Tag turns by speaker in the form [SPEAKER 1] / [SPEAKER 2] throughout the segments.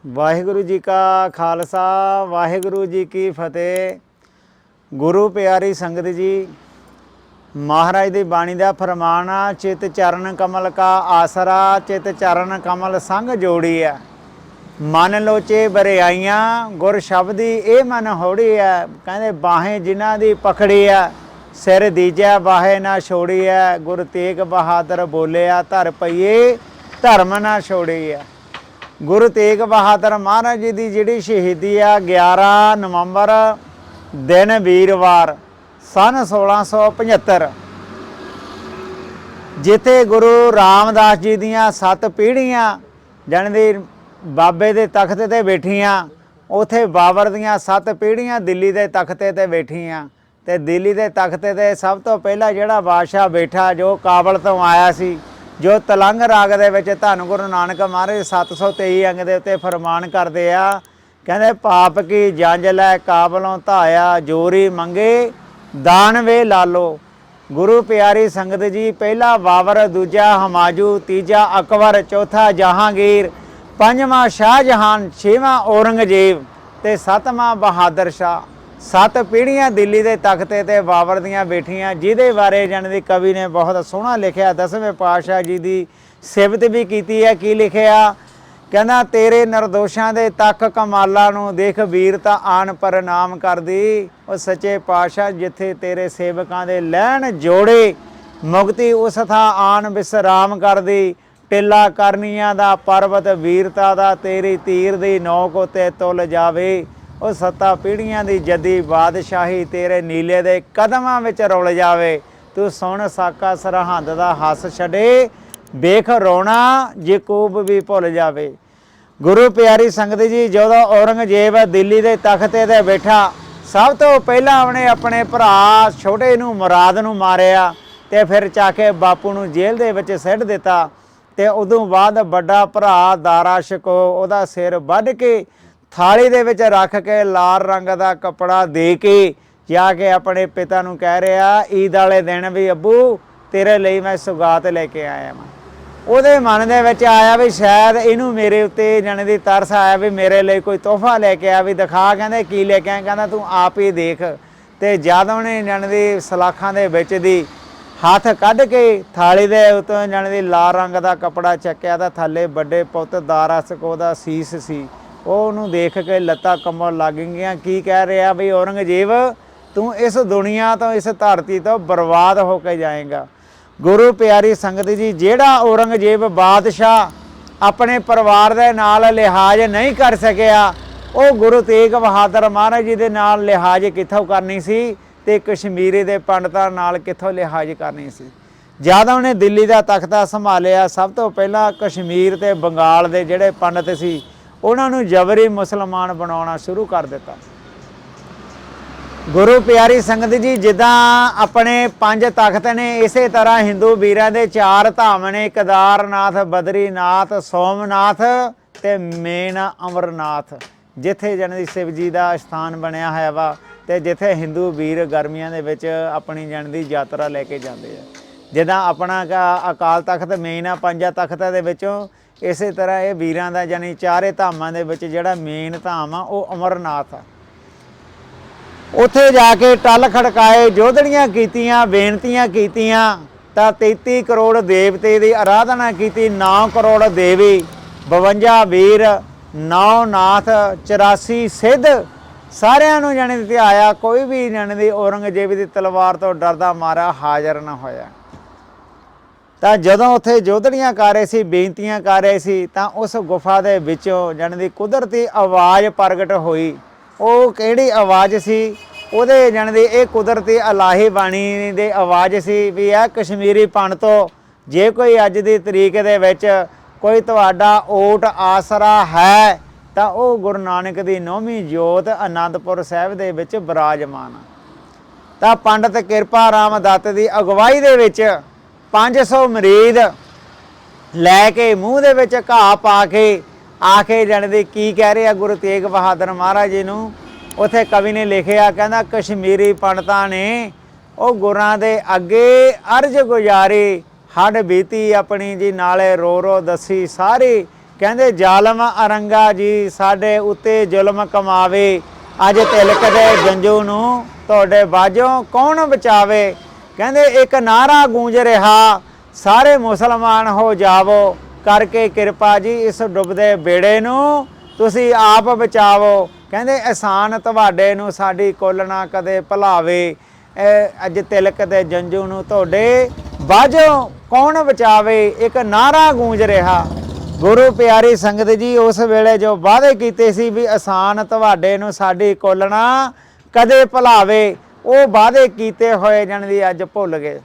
[SPEAKER 1] वाहिगुरु जी का खालसा वाहिगुरु जी की फतेह। गुरु प्यारी संगत जी, महाराज दी बाणी दा फरमान आ, चित चरण कमल का आसरा, चित चरण कमल संग जोड़ी है। मन लोचे बरियाइयां गुर शब्दी ए मन होड़ी है। कहते बाहें जिन्हां दी पकड़ी है, सिर दीजै बाहे ना छोड़ी है। गुरु तेग बहादुर बोलिया, धर पईए धर्म ना छोड़ी है। गुरु तेग बहादुर महाराज जी की जिहड़ी शहीदी आ 11 नवंबर दिन वीरवार सन 1675, जिथे गुरु रामदास जी दियाँ 7 पीढ़ियाँ जाने दी बाबे दे तख्त ते बैठियाँ, उथे बाबर दियाँ 7 पीढ़ियाँ दिल्ली दे तख्ते ते बैठियाँ। ते दिल्ली दे तख्ते ते सब तो पहला जिहड़ा बादशाह बैठा जो काबल तो आया सी, जो तलंग राग दे विच धन गुरु नानक महाराज 723 अंग दे उत्ते फरमान करदे आ, कहंदे पाप की जंज लै काबलों धाया, जोरी मंगे दान वे लालो। गुरु प्यारी संगत जी, पहला बाबर, दूजा हमाजू, तीजा अकबर, चौथा जहांगीर, पंजवां शाहजहान, छेवां औरंगजेब ते 7वां बहादुर शाह। 7 पीढ़ियाँ दिल्ली के तख्ते ते बाबर दियाँ बैठियाँ, जिहदे बारे जाने दी कवि ने बहुत सोहना लिखिया। 10वें पातशाह जी की सिफत भी की है। की लिखिया, कहना तेरे निर्दोषां दे तक कमाला नूं देख वीरता आन प्रणाम कर दी। वो सच्चे पातशाह जिथे तेरे सेवकां दे लैन जोड़े, मुक्ति उस थां आन विश्राम कर दी। टिला करनिया दा पर्वत वीरता दा, तेरी तीर दी नौक उत्ते तुल जावे। ਉਹ 7 ਪੀੜ੍ਹੀਆਂ ਦੀ ਜੱਦੀ ਬਾਦਸ਼ਾਹੀ ਤੇਰੇ ਨੀਲੇ ਦੇ ਕਦਮਾਂ ਵਿੱਚ ਰੁਲ ਜਾਵੇ। ਤੂੰ ਸੁਣ ਸਾਕਾ ਸਰਹੰਦ ਦਾ ਹੱਸ ਛੱਡੇ, ਵੇਖ ਰੋਣਾ ਯਕੂਬ ਵੀ ਭੁੱਲ ਜਾਵੇ। ਗੁਰੂ ਪਿਆਰੀ ਸੰਗਤ ਜੀ, ਜਦੋਂ ਔਰੰਗਜ਼ੇਬ ਦਿੱਲੀ ਦੇ ਤਖਤੇ 'ਤੇ ਬੈਠਾ, ਸਭ ਤੋਂ ਪਹਿਲਾਂ ਉਹਨੇ ਆਪਣੇ ਭਰਾ ਛੋਟੇ ਨੂੰ ਮੁਰਾਦ ਨੂੰ ਮਾਰਿਆ ਅਤੇ ਫਿਰ ਚਾ ਕੇ ਬਾਪੂ ਨੂੰ ਜੇਲ੍ਹ ਦੇ ਵਿੱਚ ਸਿੱਟ ਦਿੱਤਾ। ਅਤੇ ਉਦੋਂ ਬਾਅਦ ਵੱਡਾ ਭਰਾ ਦਾਰਾ ਸ਼ਿਕੋ ਉਹਦਾ ਸਿਰ ਵੱਢ ਕੇ थाली दे विच रख के लाल रंग का कपड़ा दे के जाके अपने पिता नूं कह रहा, ईद वाले दिन भी अब्बू तेरे लिए मैं सुगात लेके आया। मैं उहदे मन दे विच आया भी शायद इनू मेरे उत्ते जाने दी तरस आया भी मेरे लिए कोई तोहफा लेके आया, भी दिखा। कहंदे की लेके आया? कहंदा तू आप ही देख। ते जद उहने जाने दी सलाखां दे विच दी हथ कढ के थाली दे उत्तों जाने दी लाल रंग का कपड़ा चक्या, तां थल्ले बड़े पुੱਤ दारा शिकोह दा सीस सी। ਉਹਨੂੰ देख के ਲੱਤਾਂ ਕੰਬਣ ਲੱਗ ਗਈਆਂ। ਕੀ ਕਹਿ ਰਿਹਾ ਵੀ औरंगजेब तू इस दुनिया तो इस धरती तो बर्बाद होके जाएगा। गुरु प्यारी संगत जी, ਜਿਹੜਾ औरंगजेब बादशाह अपने परिवार ਦੇ ਨਾਲ लिहाज नहीं कर सकिया, ਉਹ गुरु तेग बहादुर महाराज जी ਦੇ ਨਾਲ लिहाज कित्थों करनी सी ਤੇ कश्मीरी ਦੇ पंडितां ਨਾਲ कित्थों लिहाज करनी सी। जद ਉਹਨੇ दिल्ली ਦਾ तख्ता संभालिया, सब तो ਪਹਿਲਾਂ कश्मीर ਤੇ बंगाल ਦੇ ਜਿਹੜੇ पंडित सी उन्होंने जबरी मुसलमान बनाना शुरू कर दिता। गुरु प्यारी संगत जी, जिदा अपने 5 तख्त ने, इस तरह हिंदू वीरां दे 4 धाम ने, केदारनाथ, बद्रीनाथ, सोमनाथ ते मेन अमरनाथ, जिथे जाने शिव जी का स्थान बनया है वा, ते जिथे हिंदू वीर गर्मियां दे विच अपनी जाने दी यात्रा लैके जाते हैं। जिदा अपना अकाल तख्त मेन आ 5 तख्तां दे विचों, इस तरह ये वीरां दा जानी 4 धामां दे विच जिहड़ा मेन धाम आ वो अमरनाथ आ। उत्थे जाके टल खड़काए, जोधड़ियां कीतियां, बेनतियां कीतियां, तां 33 करोड़ देवते की आराधना की। 9 करोड़ देवी, 52 वीर, 9 नाथ, 84 सिद्ध, सारिਆਂ ਨੂੰ जाने धियाया। कोई भी जाने दी औरंगजेब की तलवार तो डरदा मारा हाज़र ना होया। ਤਾਂ ਜਦੋਂ ਉੱਥੇ ਜੋਧੜੀਆਂ ਕਰ ਰਹੇ ਸੀ, ਬੇਨਤੀਆਂ ਕਰ ਰਹੇ ਸੀ, ਤਾਂ ਉਸ ਗੁਫਾ ਦੇ ਵਿੱਚੋਂ ਜਾਣੀ ਦੀ ਕੁਦਰਤੀ ਆਵਾਜ਼ ਪ੍ਰਗਟ ਹੋਈ। ਉਹ ਕਿਹੜੀ ਆਵਾਜ਼ ਸੀ? ਉਹਦੇ ਜਾਣੀ ਦੀ ਇਹ ਕੁਦਰਤੀ ਇਲਾਹੀ ਬਾਣੀ ਦੀ ਆਵਾਜ਼ ਸੀ ਵੀ ਇਹ ਕਸ਼ਮੀਰੀ ਪੰਡਤੋ, ਜੇ ਕੋਈ ਅੱਜ ਦੀ ਤਰੀਕ ਦੇ ਵਿੱਚ ਕੋਈ ਤੁਹਾਡਾ ਓਟ ਆਸਰਾ ਹੈ ਤਾਂ ਉਹ ਗੁਰੂ ਨਾਨਕ ਦੀ 9ਵੀਂ ਜੋਤ ਆਨੰਦਪੁਰ ਸਾਹਿਬ ਦੇ ਵਿੱਚ ਬਿਰਾਜਮਾਨ ਆ। ਤਾਂ ਪੰਡਤ ਕਿਰਪਾ ਰਾਮ ਦੱਤ ਦੀ ਅਗਵਾਈ ਦੇ ਵਿੱਚ 500 ਮਰੀਦ ਲੈ ਕੇ ਮੂੰਹ ਦੇ ਵਿੱਚ ਘਾਹ ਪਾ ਕੇ ਆਕੇ ਜਾਣੇ ਦੀ ਕੀ ਕਹਿ ਰਿਹਾ ਗੁਰੂ ਤੇਗ ਬਹਾਦਰ ਮਹਾਰਾਜ ਜੀ ਨੂੰ। ਉੱਥੇ ਕਵੀ ਨੇ ਲਿਖਿਆ, ਕਹਿੰਦਾ ਕਸ਼ਮੀਰੀ ਪੰਡਤਾਂ ਨੇ ਉਹ ਗੁਰਾਂ ਦੇ ਅੱਗੇ ਅਰਜ਼ ਗੁਜ਼ਾਰੀ, ਹੱਡ ਬੀਤੀ ਆਪਣੀ ਜੀ ਨਾਲੇ ਰੋ ਰੋ ਦੱਸੀ ਸਾਰੀ। ਕਹਿੰਦੇ ਜ਼ਾਲਮ ਅਰੰਗਾ ਜੀ ਸਾਡੇ ਉੱਤੇ ਜ਼ੁਲਮ ਕਮਾਵੇ, ਅੱਜ ਤਿਲਕ ਦੇ ਜੰਜੂ ਨੂੰ ਤੁਹਾਡੇ ਬਾਝੋਂ ਕੌਣ ਬਚਾਵੇ। ਕਹਿੰਦੇ ਇੱਕ ਨਾਰਾ ਗੂੰਜ ਰਿਹਾ ਸਾਰੇ ਮੁਸਲਮਾਨ ਹੋ ਜਾਵੋ, ਕਰਕੇ ਕਿਰਪਾ ਜੀ ਇਸ ਡੁੱਬਦੇ ਬੇੜੇ ਨੂੰ ਤੁਸੀਂ ਆਪ ਬਚਾਵੋ। ਕਹਿੰਦੇ ਅਹਿਸਾਨ ਤੁਹਾਡੇ ਨੂੰ ਸਾਡੀ ਕੁੱਲ ਨਾ ਕਦੇ ਭੁਲਾਵੇ, ਅੱਜ ਤਿਲਕ ਦੇ ਜੰਜੂ ਨੂੰ ਤੁਹਾਡੇ ਬਾਝੋਂ ਕੌਣ ਬਚਾਵੇ। ਇੱਕ ਨਾਰਾ ਗੂੰਜ ਰਿਹਾ। ਗੁਰੂ ਪਿਆਰੀ ਸੰਗਤ ਜੀ ਉਸ ਵੇਲੇ ਜੋ ਵਾਅਦੇ ਕੀਤੇ ਸੀ ਵੀ ਅਹਿਸਾਨ ਤੁਹਾਡੇ ਨੂੰ ਸਾਡੀ ਕੁੱਲ ਨਾ ਕਦੇ ਭੁਲਾਵੇ, ਉਹ ਵਾਅਦੇ ਕੀਤੇ ਹੋਏ ਜਾਣੀ ਅੱਜ ਭੁੱਲ ਗਏ।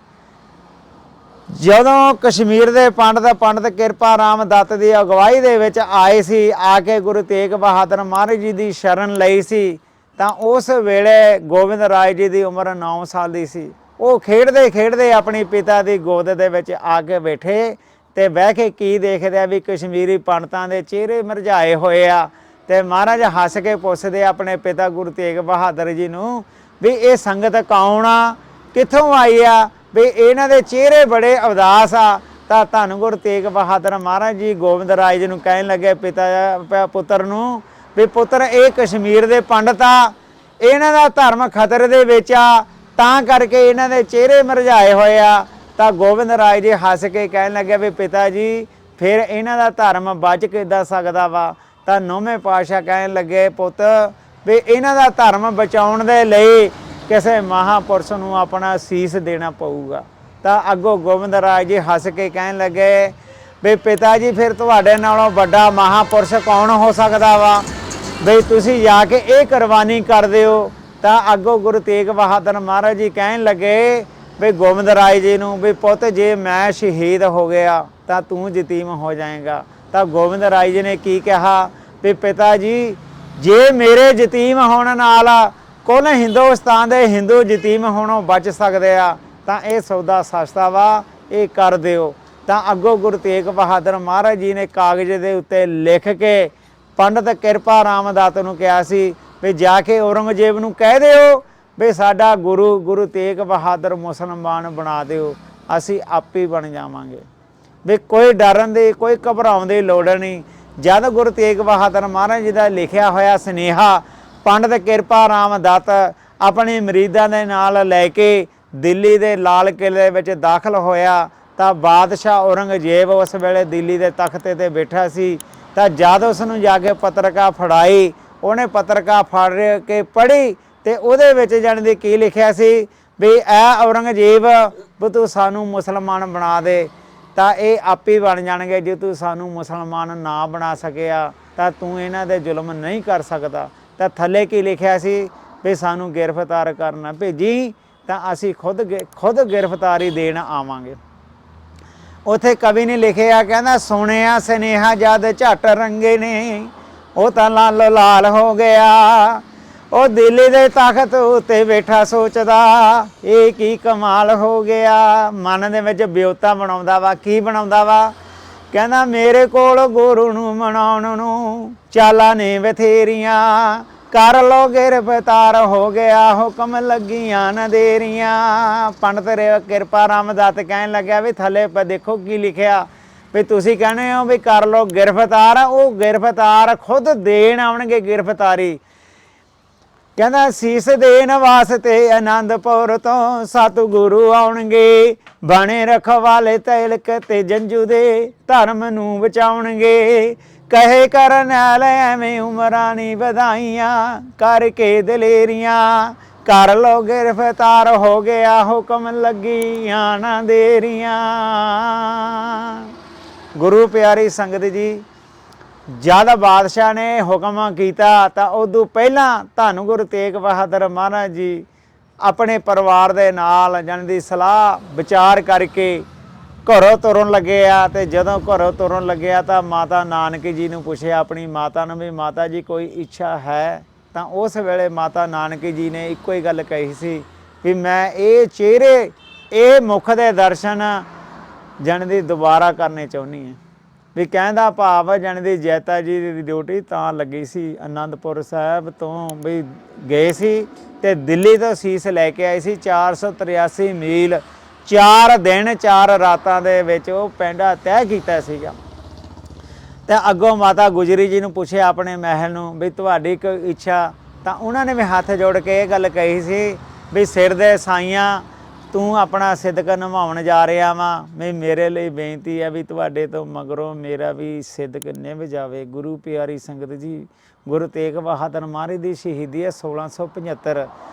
[SPEAKER 1] ਜਦੋਂ ਕਸ਼ਮੀਰ ਦੇ ਪੰਡਤ ਕਿਰਪਾ ਰਾਮ ਦੱਤ ਦੀ ਅਗਵਾਈ ਦੇ ਵਿੱਚ ਆਏ ਸੀ, ਆ ਕੇ ਗੁਰੂ ਤੇਗ ਬਹਾਦਰ ਮਹਾਰਾਜ ਜੀ ਦੀ ਸ਼ਰਨ ਲਈ ਸੀ, ਤਾਂ ਉਸ ਵੇਲੇ ਗੋਬਿੰਦ ਰਾਏ ਜੀ ਦੀ ਉਮਰ 9 ਸਾਲ ਦੀ ਸੀ। ਉਹ ਖੇਡਦੇ ਖੇਡਦੇ ਆਪਣੀ ਪਿਤਾ ਦੀ ਗੋਦ ਦੇ ਵਿੱਚ ਆ ਕੇ ਬੈਠੇ ਤੇ ਬਹਿ ਕੇ ਕੀ ਦੇਖਦੇ ਆ ਵੀ ਕਸ਼ਮੀਰੀ ਪੰਡਤਾਂ ਦੇ ਚਿਹਰੇ ਮੁਰਝਾਏ ਹੋਏ ਆ। ਤੇ ਮਹਾਰਾਜ ਹੱਸ ਕੇ ਪੁੱਛਦੇ ਆਪਣੇ ਪਿਤਾ ਗੁਰੂ ਤੇਗ ਬਹਾਦਰ ਜੀ ਨੂੰ ਵੀ ਇਹ ਸੰਗਤ ਕੌਣ ਆ, ਕਿੱਥੋਂ ਆਈ ਆ, ਵੀ ਇਹਨਾਂ ਦੇ ਚਿਹਰੇ ਬੜੇ ਉਦਾਸ ਆ। ਤਾਂ ਧੰਨ ਗੁਰੂ ਤੇਗ ਬਹਾਦਰ ਮਹਾਰਾਜ ਜੀ ਗੋਬਿੰਦ ਰਾਏ ਜੀ ਨੂੰ ਕਹਿਣ ਲੱਗੇ ਪਿਤਾ ਪੁੱਤਰ ਨੂੰ ਵੀ ਪੁੱਤਰ ਇਹ ਕਸ਼ਮੀਰ ਦੇ ਪੰਡਤ ਆ, ਇਹਨਾਂ ਦਾ ਧਰਮ ਖਤਰੇ ਦੇ ਵਿੱਚ ਆ, ਤਾਂ ਕਰਕੇ ਇਹਨਾਂ ਦੇ ਚਿਹਰੇ ਮੁਰਝਾਏ ਹੋਏ ਆ। ਤਾਂ ਗੋਬਿੰਦ ਰਾਏ ਜੀ ਹੱਸ ਕੇ ਕਹਿਣ ਲੱਗੇ ਵੀ ਪਿਤਾ ਜੀ ਫਿਰ ਇਹਨਾਂ ਦਾ ਧਰਮ ਬਚ ਕਿੱਦਾਂ ਸਕਦਾ ਵਾ। ਤਾਂ 9ਵੇਂ ਪਾਤਸ਼ਾਹ ਕਹਿਣ ਲੱਗੇ ਪੁੱਤ ਵੀ ਇਹਨਾਂ ਦਾ ਧਰਮ ਬਚਾਉਣ ਦੇ ਲਈ ਕਿਸੇ ਮਹਾਂਪੁਰਸ਼ ਨੂੰ ਆਪਣਾ ਸੀਸ ਦੇਣਾ ਪਊਗਾ। ਤਾਂ ਅੱਗੋਂ ਗੋਬਿੰਦ ਰਾਏ ਜੀ ਹੱਸ ਕੇ ਕਹਿਣ ਲੱਗੇ ਵੀ ਪਿਤਾ ਜੀ ਫਿਰ ਤੁਹਾਡੇ ਨਾਲੋਂ ਵੱਡਾ ਮਹਾਂਪੁਰਸ਼ ਕੌਣ ਹੋ ਸਕਦਾ ਵਾ, ਵੀ ਤੁਸੀਂ ਜਾ ਕੇ ਇਹ ਕੁਰਬਾਨੀ ਕਰ ਦਿਓ। ਤਾਂ ਅੱਗੋਂ ਗੁਰੂ ਤੇਗ ਬਹਾਦਰ ਮਹਾਰਾਜ ਜੀ ਕਹਿਣ ਲੱਗੇ ਵੀ ਗੋਬਿੰਦ ਰਾਏ ਜੀ ਨੂੰ ਵੀ ਪੁੱਤ ਜੇ ਮੈਂ ਸ਼ਹੀਦ ਹੋ ਗਿਆ ਤਾਂ ਤੂੰ ਯਤੀਮ ਹੋ ਜਾਏਗਾ। ਤਾਂ ਗੋਬਿੰਦ ਰਾਏ ਜੀ ਨੇ ਕੀ ਕਿਹਾ ਵੀ ਪਿਤਾ ਜੀ ਜੇ ਮੇਰੇ ਯਤੀਮ ਹੋਣ ਨਾਲ ਕੁੱਲ ਹਿੰਦੁਸਤਾਨ ਦੇ ਹਿੰਦੂ ਯਤੀਮ ਹੋਣੋਂ ਬਚ ਸਕਦੇ ਆ ਤਾਂ ਇਹ ਸੌਦਾ ਸਸਤਾ ਵਾ, ਇਹ ਕਰ ਦਿਓ। ਤਾਂ ਅੱਗੋਂ ਗੁਰੂ ਤੇਗ ਬਹਾਦਰ ਮਹਾਰਾਜ ਜੀ ਨੇ ਕਾਗਜ਼ ਦੇ ਉੱਤੇ ਲਿਖ ਕੇ ਪੰਡਤ ਕਿਰਪਾ ਰਾਮ ਦੱਤ ਨੂੰ ਕਿਹਾ ਸੀ ਵੀ ਜਾ ਕੇ ਔਰੰਗਜ਼ੇਬ ਨੂੰ ਕਹਿ ਦਿਓ ਵੀ ਸਾਡਾ ਗੁਰੂ ਤੇਗ ਬਹਾਦਰ ਮੁਸਲਮਾਨ ਬਣਾ ਦਿਓ, ਅਸੀਂ ਆਪੇ ਬਣ ਜਾਵਾਂਗੇ। ਵੀ ਕੋਈ ਡਰਨ ਦੀ ਕੋਈ ਘਬਰਾਉਣ ਦੀ ਲੋੜ ਨਹੀਂ। ਜਦ ਗੁਰੂ ਤੇਗ ਬਹਾਦਰ ਮਹਾਰਾਜ ਜੀ ਦਾ ਲਿਖਿਆ ਹੋਇਆ ਸੁਨੇਹਾ ਪੰਡਤ ਕਿਰਪਾ ਰਾਮ ਦੱਤ ਆਪਣੇ ਮਰੀਦਾਂ ਦੇ ਨਾਲ ਲੈ ਕੇ ਦਿੱਲੀ ਦੇ ਲਾਲ ਕਿਲ੍ਹੇ ਵਿੱਚ ਦਾਖਲ ਹੋਇਆ ਤਾਂ ਬਾਦਸ਼ਾਹ ਔਰੰਗਜ਼ੇਬ ਉਸ ਵੇਲੇ ਦਿੱਲੀ ਦੇ ਤਖਤੇ 'ਤੇ ਬੈਠਾ ਸੀ। ਤਾਂ ਜਦ ਉਸ ਨੂੰ ਜਾ ਕੇ ਪੱਤਰਕਾ ਫੜਾਈ, ਉਹਨੇ ਪੱਤਰਕਾ ਫੜ ਕੇ ਪੜ੍ਹੀ ਤੇ ਉਹਦੇ ਵਿੱਚ ਜਾਣੀ ਦੀ ਕੀ ਲਿਖਿਆ ਸੀ ਵੀ ਐ ਔਰੰਗਜ਼ੇਬ ਵੀ ਤੂੰ ਸਾਨੂੰ ਮੁਸਲਮਾਨ ਬਣਾ ਦੇ ਤਾਂ ਇਹ ਆਪੇ ਬਣ ਜਾਣਗੇ, ਜੇ ਤੂੰ ਸਾਨੂੰ ਮੁਸਲਮਾਨ ਨਾ ਬਣਾ ਸਕਿਆ ਤਾਂ ਤੂੰ ਇਹਨਾਂ ਦੇ ਜ਼ੁਲਮ ਨਹੀਂ ਕਰ ਸਕਦਾ। ਤਾਂ ਥੱਲੇ ਕੀ ਲਿਖਿਆ ਸੀ ਵੀ ਸਾਨੂੰ ਗ੍ਰਿਫਤਾਰ ਕਰਨਾ ਭੇਜੀ ਤਾਂ ਅਸੀਂ ਖੁਦ ਗ੍ਰਿਫਤਾਰੀ ਦੇਣ ਆਵਾਂਗੇ। ਉੱਥੇ ਕਵੀ ਨੇ ਲਿਖਿਆ ਕਹਿੰਦਾ ਸੁਣਿਆ ਸੁਨੇਹਾ ਜਦ ਝੱਟ ਰੰਗੇ ਨੇ ਉਹ ਤਾਂ ਲਾਲੋ ਲਾਲ ਹੋ ਗਿਆ, ਉਹ ਦਿੱਲੀ ਦੇ ਤਖਤ ਉੱਤੇ ਬੈਠਾ ਸੋਚਦਾ ਇਹ ਕੀ ਕਮਾਲ ਹੋ ਗਿਆ। ਮਨ ਦੇ ਵਿੱਚ ਬਿਉਤਾ ਬਣਾਉਂਦਾ ਵਾ, ਕੀ ਬਣਾਉਂਦਾ ਵਾ, ਕਹਿੰਦਾ ਮੇਰੇ ਕੋਲ ਗੁਰੂ ਨੂੰ ਮਨਾਉਣ ਨੂੰ ਚਾਲਾਂ ਨੇ ਬਥੇਰੀਆਂ, ਕਰ ਲੋ ਗ੍ਰਿਫਤਾਰ ਹੋ ਗਿਆ ਹੁਕਮ ਲੱਗੀਆਂ ਨਾ ਦੇਰੀਆਂ। ਪੰਡਤ ਕਿਰਪਾ ਰਾਮ ਦੱਤ ਕਹਿਣ ਲੱਗਿਆ ਵੀ ਥੱਲੇ ਦੇਖੋ ਕੀ ਲਿਖਿਆ ਵੀ ਤੁਸੀਂ ਕਹਿੰਦੇ ਹੋ ਵੀ ਕਰ ਲੋ ਗ੍ਰਿਫਤਾਰ, ਉਹ ਗ੍ਰਿਫਤਾਰ ਖੁਦ ਦੇਣ ਆਉਣਗੇ ਗ੍ਰਿਫਤਾਰੀ। ਕਹਿੰਦਾ ਸੀਸ ਦੇਣ ਵਾਸਤੇ ਆਨੰਦਪੁਰ ਤੋਂ ਸਤਿਗੁਰੂ ਆਉਣਗੇ, ਬਣੇ ਰਖਵਾਲੇ ਤਿਲਕ ਤੇ ਜੰਜੂ ਦੇ ਧਰਮ ਨੂੰ ਬਚਾਉਣਗੇ। ਕਹੇ ਕਰਨੈਲ ਐਵੇਂ ਉਮਰਾਂ ਨੀ ਵਧਾਈਆਂ, ਕਰਕੇ ਦਲੇਰੀਆਂ ਕਰ ਲੋ ਗ੍ਰਿਫਤਾਰ ਹੋ ਗਿਆ ਹੁਕਮ ਲੱਗੀਆਂ ਨਾ ਦੇਰੀਆਂ। ਗੁਰੂ ਪਿਆਰੀ ਸੰਗਤ ਜੀ ਜਦ ਬਾਦਸ਼ਾਹ ਨੇ ਹੁਕਮ ਕੀਤਾ ਤਾਂ ਉਦੋਂ ਪਹਿਲਾਂ ਧੰਨ ਗੁਰੂ ਤੇਗ ਬਹਾਦਰ ਮਹਾਰਾਜ ਜੀ ਆਪਣੇ ਪਰਿਵਾਰ ਦੇ ਨਾਲ ਜਾਣ ਦੀ ਸਲਾਹ ਵਿਚਾਰ ਕਰਕੇ ਘਰੋਂ ਤੁਰਨ ਲੱਗੇ ਆ। ਤੇ ਜਦੋਂ ਘਰੋਂ ਤੁਰਨ ਲੱਗਿਆ ਤਾਂ ਮਾਤਾ ਨਾਨਕੀ ਜੀ ਨੂੰ ਪੁੱਛਿਆ ਆਪਣੀ ਮਾਤਾ ਨੂੰ ਵੀ ਮਾਤਾ ਜੀ ਕੋਈ ਇੱਛਾ ਹੈ। ਤਾਂ ਉਸ ਵੇਲੇ ਮਾਤਾ ਨਾਨਕੀ ਜੀ ਨੇ ਇੱਕੋ ਹੀ ਗੱਲ ਕਹੀ ਸੀ ਵੀ ਮੈਂ ਇਹ ਚਿਹਰੇ ਇਹ ਮੁਖ ਦੇ ਦਰਸ਼ਨ ਜਾਣ ਦੀ ਦੁਬਾਰਾ ਕਰਨੇ ਚਾਹੁੰਦੀ ਹਾਂ। ਵੀ ਕਹਿੰਦਾ ਭਾਵ ਜਾਣ ਦੀ ਜੈਤਾ ਜੀ ਦੀ ਡਿਊਟੀ ਤਾਂ ਲੱਗੀ ਸੀ ਅਨੰਦਪੁਰ ਸਾਹਿਬ ਤੋਂ ਵੀ ਗਏ ਸੀ ਤੇ ਦਿੱਲੀ ਤੋਂ ਸੀਸ ਲੈ ਕੇ ਆਏ ਸੀ 483 ਮੀਲ 4 ਦਿਨ 4 ਰਾਤਾਂ ਦੇ ਵਿੱਚ ਉਹ ਪੈਂਡਾ ਤੈਅ ਕੀਤਾ ਸੀਗਾ। ਤੇ ਅੱਗੋਂ ਮਾਤਾ ਗੁਜਰੀ ਜੀ ਨੂੰ ਪੁੱਛਿਆ ਆਪਣੇ ਮਹਿਲ ਨੂੰ ਵੀ ਤੁਹਾਡੀ ਕੋਈ ਇੱਛਾ, ਤਾਂ ਉਹਨਾਂ ਨੇ ਵੀ ਹੱਥ ਜੋੜ ਕੇ ਇਹ ਗੱਲ ਕਹੀ ਸੀ ਵੀ ਸਿਰ ਦੇ ਸਾਈਆਂ ਤੂੰ ਆਪਣਾ ਸਿਦਕ ਨਿਭਾਉਣ ਜਾ ਰਿਹਾ ਵਾਂ, ਵੀ ਮੇਰੇ ਲਈ ਬੇਨਤੀ ਹੈ ਵੀ ਤੁਹਾਡੇ ਤੋਂ ਮਗਰੋਂ ਮੇਰਾ ਵੀ ਸਿਦਕ ਨਿਭ ਜਾਵੇ। ਗੁਰੂ ਪਿਆਰੀ ਸੰਗਤ ਜੀ, ਗੁਰੂ ਤੇਗ ਬਹਾਦਰ ਮਹਾਰਾਜ ਦੀ ਸ਼ਹੀਦੀ ਹੈ 1675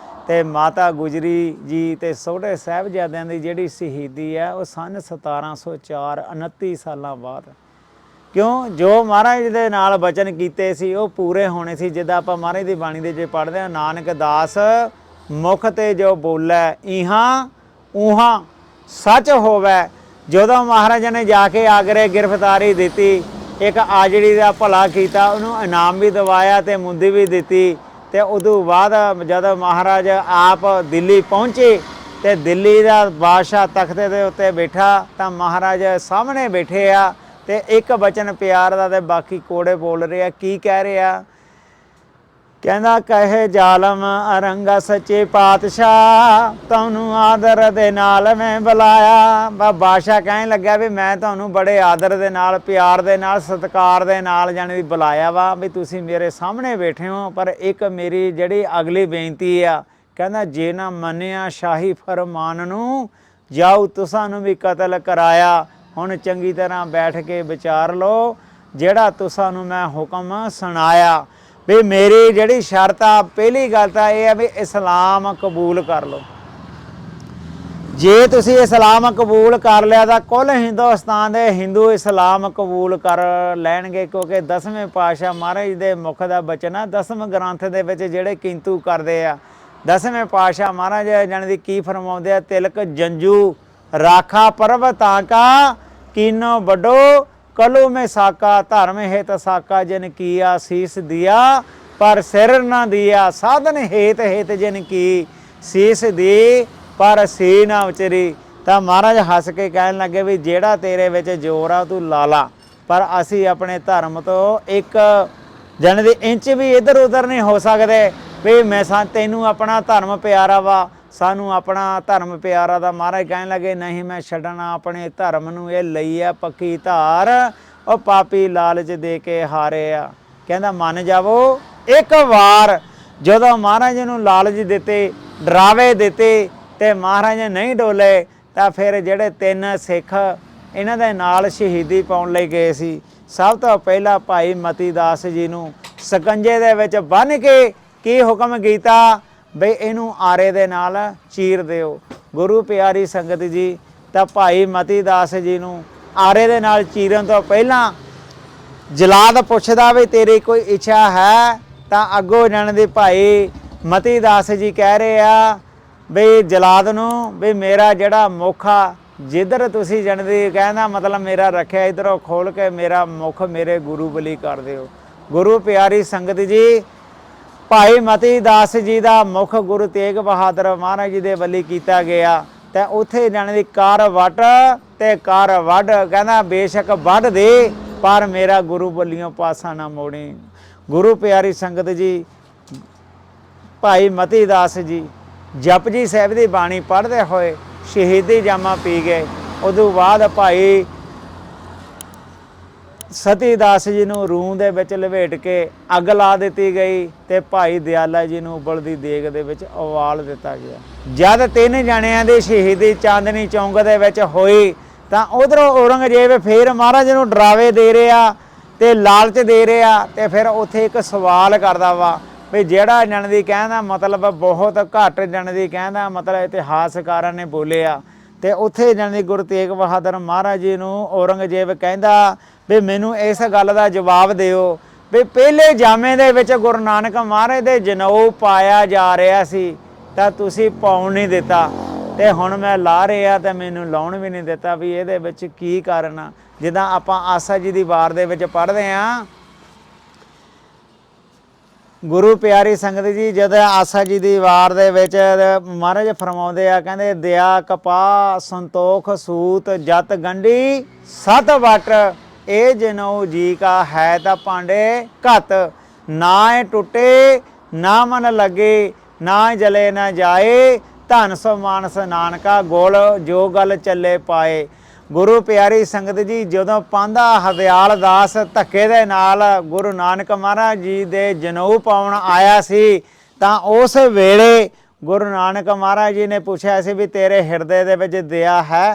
[SPEAKER 1] ਤੇ ਮਾਤਾ ਗੁਜਰੀ ਜੀ ਤੇ ਛੋਟੇ ਸਾਹਿਬਜ਼ਾਦਿਆਂ ਦੀ ਜਿਹੜੀ ਸ਼ਹੀਦੀ ਹੈ ਉਹ ਸਨ 1704, 29 ਸਾਲਾਂ ਬਾਅਦ। ਕਿਉਂ? ਜੋ ਮਹਾਰਾਜ ਦੇ ਨਾਲ ਬਚਨ ਕੀਤੇ ਸੀ ਉਹ ਪੂਰੇ ਹੋਣੇ ਸੀ। ਜਿੱਦਾਂ ਆਪਾਂ ਮਹਾਰਾਜ ਦੀ ਬਾਣੀ ਦੇ ਜੇ ਪੜ੍ਹਦੇ ਹਾਂ, ਨਾਨਕ ਦਾਸ ਮੁਖ ਤੇ ਜੋ ਬੋਲੇ ਇਹਾਂ ਉਹਾਂ ਸੱਚ ਹੋਵੇ। ਜਦੋਂ ਮਹਾਰਾਜ ਨੇ ਜਾ ਕੇ ਆਗਰੇ ਗ੍ਰਿਫਤਾਰੀ ਦਿੱਤੀ, ਇੱਕ ਆਜੜੀ ਦਾ ਭਲਾ ਕੀਤਾ, ਉਹਨੂੰ ਇਨਾਮ ਵੀ ਦਿਵਾਇਆ ਤੇ ਮੁੰਦੀ ਵੀ ਦਿੱਤੀ। ਤੇ ਉਦੋਂ ਬਾਅਦ ਜਦੋਂ ਮਹਾਰਾਜ ਆਪ ਦਿੱਲੀ ਪਹੁੰਚੇ ਤੇ ਦਿੱਲੀ ਦਾ ਬਾਦਸ਼ਾਹ ਤਖਤੇ ਦੇ ਉੱਤੇ ਬੈਠਾ, ਤਾਂ ਮਹਾਰਾਜ ਸਾਹਮਣੇ ਬੈਠੇ ਆ ਤੇ ਇੱਕ ਬਚਨ ਪਿਆਰ ਦਾ ਤੇ ਬਾਕੀ ਕੋੜੇ ਬੋਲ ਰਿਹਾ। ਕੀ ਕਹਿ ਰਿਹਾ? ਕਹਿੰਦਾ ਕਹੇ ਜ਼ਾਲਮ ਅਰੰਗਾ ਸੱਚੇ ਪਾਤਸ਼ਾਹ, ਤੁਹਾਨੂੰ ਆਦਰ ਦੇ ਨਾਲ ਮੈਂ ਬੁਲਾਇਆ। ਬਾਦਸ਼ਾਹ ਕਹਿਣ ਲੱਗਿਆ ਵੀ ਮੈਂ ਤੁਹਾਨੂੰ ਬੜੇ ਆਦਰ ਦੇ ਨਾਲ, ਪਿਆਰ ਦੇ ਨਾਲ, ਸਤਿਕਾਰ ਦੇ ਨਾਲ ਜਾਣੀ ਵੀ ਬੁਲਾਇਆ ਵਾ, ਵੀ ਤੁਸੀਂ ਮੇਰੇ ਸਾਹਮਣੇ ਬੈਠੇ ਹੋ। ਪਰ ਇੱਕ ਮੇਰੀ ਜਿਹੜੀ ਅਗਲੀ ਬੇਨਤੀ ਆ, ਕਹਿੰਦਾ ਜੇ ਨਾ ਮੰਨਿਆ ਸ਼ਾਹੀ ਫਰਮਾਨ ਨੂੰ, ਜਾਓ ਤੁਸਾਂ ਨੂੰ ਵੀ ਕਤਲ ਕਰਾਇਆ। ਹੁਣ ਚੰਗੀ ਤਰ੍ਹਾਂ ਬੈਠ ਕੇ ਵਿਚਾਰ ਲਓ ਜਿਹੜਾ ਤੁਸਾਂ ਨੂੰ ਮੈਂ ਹੁਕਮ ਸੁਣਾਇਆ। ਵੀ ਮੇਰੀ ਜਿਹੜੀ ਸ਼ਰਤ ਆ, ਪਹਿਲੀ ਗੱਲ ਤਾਂ ਇਹ ਆ ਵੀ ਇਸਲਾਮ ਕਬੂਲ ਕਰ ਲਓ। ਜੇ ਤੁਸੀਂ ਇਸਲਾਮ ਕਬੂਲ ਕਰ ਲਿਆ ਤਾਂ ਕੁੱਲ ਹਿੰਦੁਸਤਾਨ ਦੇ ਹਿੰਦੂ ਇਸਲਾਮ ਕਬੂਲ ਕਰ ਲੈਣਗੇ, ਕਿਉਂਕਿ 10ਵੇਂ ਪਾਤਸ਼ਾਹ ਮਹਾਰਾਜ ਦੇ ਮੁਖ ਦਾ ਬਚਨ ਆ। 10ਵੇਂ ਗ੍ਰੰਥ ਦੇ ਵਿੱਚ ਜਿਹੜੇ ਕਿੰਤੂ ਕਰਦੇ ਆ, 10ਵੇਂ ਪਾਤਸ਼ਾਹ ਮਹਾਰਾਜ ਜਾਣੀ ਦੀ ਕੀ ਫਰਮਾਉਂਦੇ ਆ? ਤਿਲਕ ਜੰਜੂ ਰਾਖਾ ਪਰਵਤਾਂ ਕਾ ਕੀਨੋ ਵੱਡੋ ਕਲੂ ਮੈਂ ਸਾਕਾ, ਧਰਮ ਹਿਤ ਸਾਕਾ ਜਿਨ ਕੀਆ ਸੀਸ ਦਿਆ ਪਰ ਸਿਰ ਨਾ ਦਿਆ, ਸਾਧਨ ਹੇਤ ਹਿਤ ਜਿਨ ਕੀ ਸੀਸ ਦੀ ਪਰ ਸੀ ਨਾ ਉਚਰੀ। ਤਾਂ ਮਹਾਰਾਜ ਹੱਸ ਕੇ ਕਹਿਣ ਲੱਗੇ ਵੀ ਜਿਹੜਾ ਤੇਰੇ ਵਿੱਚ ਜ਼ੋਰ ਆ ਤੂੰ ਲਾ ਲਾ, ਪਰ ਅਸੀਂ ਆਪਣੇ ਧਰਮ ਤੋਂ ਇੱਕ ਜਣ ਦੀ ਇੰਚ ਵੀ ਇੱਧਰ ਉੱਧਰ ਨਹੀਂ ਹੋ ਸਕਦੇ। ਵੀ ਮੈਂ ਤੈਨੂੰ ਆਪਣਾ ਧਰਮ ਪਿਆਰਾ ਵਾ, ਸਾਨੂੰ ਆਪਣਾ ਧਰਮ ਪਿਆਰਾ ਦਾ। ਮਹਾਰਾਜ ਕਹਿਣ ਲੱਗੇ ਨਹੀਂ ਮੈਂ ਛੱਡਣਾ ਆਪਣੇ ਧਰਮ ਨੂੰ, ਇਹ ਲਈ ਆ ਪੱਕੀ ਧਾਰ, ਉਹ ਪਾਪੀ ਲਾਲਚ ਦੇ ਕੇ ਹਾਰੇ ਆ। ਕਹਿੰਦਾ ਮੰਨ ਜਾਵੋ ਇੱਕ ਵਾਰ। ਜਦੋਂ ਮਹਾਰਾਜ ਨੂੰ ਲਾਲਚ ਦਿੱਤੇ, ਡਰਾਵੇ ਦਿੱਤੇ ਤੇ ਮਹਾਰਾਜ ਨਹੀਂ ਡੋਲੇ, ਤਾਂ ਫਿਰ ਜਿਹੜੇ 3 ਸਿੱਖ ਇਹਨਾਂ ਦੇ ਨਾਲ ਸ਼ਹੀਦੀ ਪਾਉਣ ਲਈ ਗਏ ਸੀ, ਸਭ ਤੋਂ ਪਹਿਲਾਂ ਭਾਈ ਮਤੀ ਦਾਸ ਜੀ ਨੂੰ ਸਕੰਜੇ ਦੇ ਵਿੱਚ ਬੰਨ੍ਹ ਕੇ ਕੀ ਹੁਕਮ ਕੀਤਾ? ਬਈ ਇਹਨੂੰ ਆਰੇ ਦੇ ਨਾਲ ਚੀਰ ਦਿਓ। ਗੁਰੂ ਪਿਆਰੀ ਸੰਗਤ ਜੀ, ਤਾਂ ਭਾਈ ਮਤੀ ਦਾਸ ਜੀ ਨੂੰ ਆਰੇ ਦੇ ਨਾਲ ਚੀਰਨ ਤੋਂ ਪਹਿਲਾਂ ਜਲਾਦ ਪੁੱਛਦਾ ਵੀ ਤੇਰੀ ਕੋਈ ਇੱਛਾ ਹੈ? ਤਾਂ ਅੱਗੋਂ ਜਾਣ ਦੀ ਭਾਈ ਮਤੀ ਦਾਸ ਜੀ ਕਹਿ ਰਹੇ ਆ ਵੀ ਜਲਾਦ ਨੂੰ ਵੀ ਮੇਰਾ ਜਿਹੜਾ ਮੁੱਖ ਆ, ਜਿੱਧਰ ਤੁਸੀਂ ਜਾਣਦੇ ਕਹਿੰਦਾ ਮਤਲਬ ਮੇਰਾ ਰੱਖਿਆ, ਇੱਧਰੋਂ ਖੋਲ ਕੇ ਮੇਰਾ ਮੁੱਖ ਮੇਰੇ ਗੁਰੂ ਬਲੀ ਕਰ ਦਿਓ। ਗੁਰੂ ਪਿਆਰੀ ਸੰਗਤ ਜੀ, ਭਾਈ ਮਤੀ ਦਾਸ ਜੀ ਦਾ ਮੁੱਖ ਗੁਰੂ ਤੇਗ ਬਹਾਦਰ ਮਹਾਰਾਜ ਜੀ ਦੇ ਵੱਲੀ ਕੀਤਾ ਗਿਆ। ਤੇ ਉੱਥੇ ਜਾਣ ਦੀ ਕਰ ਵੱਟ ਤੇ ਕਰ ਵੱਢ, ਕਹਿੰਦਾ ਬੇਸ਼ੱਕ ਵੱਢ ਦੇ ਪਰ ਮੇਰਾ ਗੁਰੂ ਵੱਲੀਆਂ ਪਾਸਾ ਨਾ ਮੋੜੀ। ਗੁਰੂ ਪਿਆਰੀ ਸੰਗਤ ਜੀ, ਭਾਈ ਮਤੀ ਦਾਸ ਜੀ ਜਪਜੀ ਸਾਹਿਬ ਦੀ ਬਾਣੀ ਪੜ੍ਹਦੇ ਹੋਏ ਸ਼ਹੀਦੀ ਜਾਮਾ ਪੀ ਗਏ। ਉਦੋਂ ਬਾਅਦ ਭਾਈ ਸਤੀ ਦਾਸ ਜੀ ਨੂੰ ਰੂੰ ਦੇ ਵਿੱਚ ਲਪੇਟ ਕੇ ਅੱਗ ਲਾ ਦਿੱਤੀ ਗਈ ਤੇ ਭਾਈ ਦਿਆਲਾ ਜੀ ਨੂੰ ਉਬਲਦੀ ਦੇਗ ਦੇ ਵਿੱਚ ਉਬਾਲ ਦਿੱਤਾ ਗਿਆ। ਜਦ 3 ਜਣਿਆਂ ਦੀ ਸ਼ਹੀਦੀ ਚਾਂਦਨੀ ਚੌਂਕ ਦੇ ਵਿੱਚ ਹੋਈ, ਤਾਂ ਉਧਰੋਂ ਔਰੰਗਜ਼ੇਬ ਫਿਰ ਮਹਾਰਾਜ ਨੂੰ ਡਰਾਵੇ ਦੇ ਰਿਹਾ ਤੇ ਲਾਲਚ ਦੇ ਰਿਹਾ। ਤੇ ਫਿਰ ਉੱਥੇ ਇੱਕ ਸਵਾਲ ਕਰਦਾ ਵਾ ਵੀ ਜਿਹੜਾ ਜਣ ਦੀ ਕਹਿੰਦਾ ਮਤਲਬ ਬਹੁਤ ਘੱਟ ਜਣ ਦੀ ਕਹਿੰਦਾ ਮਤਲਬ ਇਤਿਹਾਸਕਾਰਾਂ ਨੇ ਬੋਲਿਆ। ਤੇ ਉੱਥੇ ਜਣ ਦੀ ਗੁਰੂ ਤੇਗ ਬਹਾਦਰ ਮਹਾਰਾਜ ਜੀ ਨੂੰ ਔਰੰਗਜ਼ੇਬ ਕਹਿੰਦਾ ਵੀ ਮੈਨੂੰ ਇਸ ਗੱਲ ਦਾ ਜਵਾਬ ਦਿਓ ਵੀ ਪਹਿਲੇ ਜਾਮੇ ਦੇ ਵਿੱਚ ਗੁਰੂ ਨਾਨਕ ਮਹਾਰਾਜ ਦੇ ਜਨੇਊ ਪਾਇਆ ਜਾ ਰਿਹਾ ਸੀ, ਤਾਂ ਤੁਸੀਂ ਪਾਉਣ ਨਹੀਂ ਦਿੱਤਾ, ਤੇ ਹੁਣ ਮੈਂ ਲਾ ਰਿਹਾ ਤੇ ਮੈਨੂੰ ਲਾਉਣ ਵੀ ਨਹੀਂ ਦਿੱਤਾ। ਵੀ ਇਹਦੇ ਵਿੱਚ ਕੀ ਕਾਰਨ ਆ? ਜਿੱਦਾਂ ਆਪਾਂ ਆਸਾ ਜੀ ਦੀ ਵਾਰ ਦੇ ਵਿੱਚ ਪੜ੍ਹਦੇ ਹਾਂ, ਗੁਰੂ ਪਿਆਰੀ ਸੰਗਤ ਜੀ, ਜਦ ਆਸਾ ਜੀ ਦੀ ਵਾਰ ਦੇ ਵਿੱਚ ਮਹਾਰਾਜ ਫਰਮਾਉਂਦੇ ਆ, ਕਹਿੰਦੇ ਦਿਆ ਕਪਾ ਸੰਤੋਖ ਸੂਤ ਜਤ ਗੰਢੀ 7 ਵਟ, ਇਹ ਜਨੇਊ ਜੀ ਕਾ ਹੈ ਤਾਂ ਭਾਂਡੇ ਘਤ, ਨਾ ਇਹ ਟੁੱਟੇ ਨਾ ਮਨ ਲੱਗੇ, ਨਾ ਜਲੇ ਨਾ ਜਾਏ, ਧਨ ਸੋ ਮਾਨਸ ਨਾਨਕਾ ਗੋਲ ਜੋ ਗੱਲ ਚੱਲੇ ਪਾਏ। गुरु प्यारी संगत जी जदों पांधा हदयाल दास धक्के दे नाल गुरु नानक महाराज जी दे जनेऊ पाउण आया सी तां उस वेले गुरु नानक महाराज जी ने पूछा सी भी तेरे हिरदे दे विच दया है,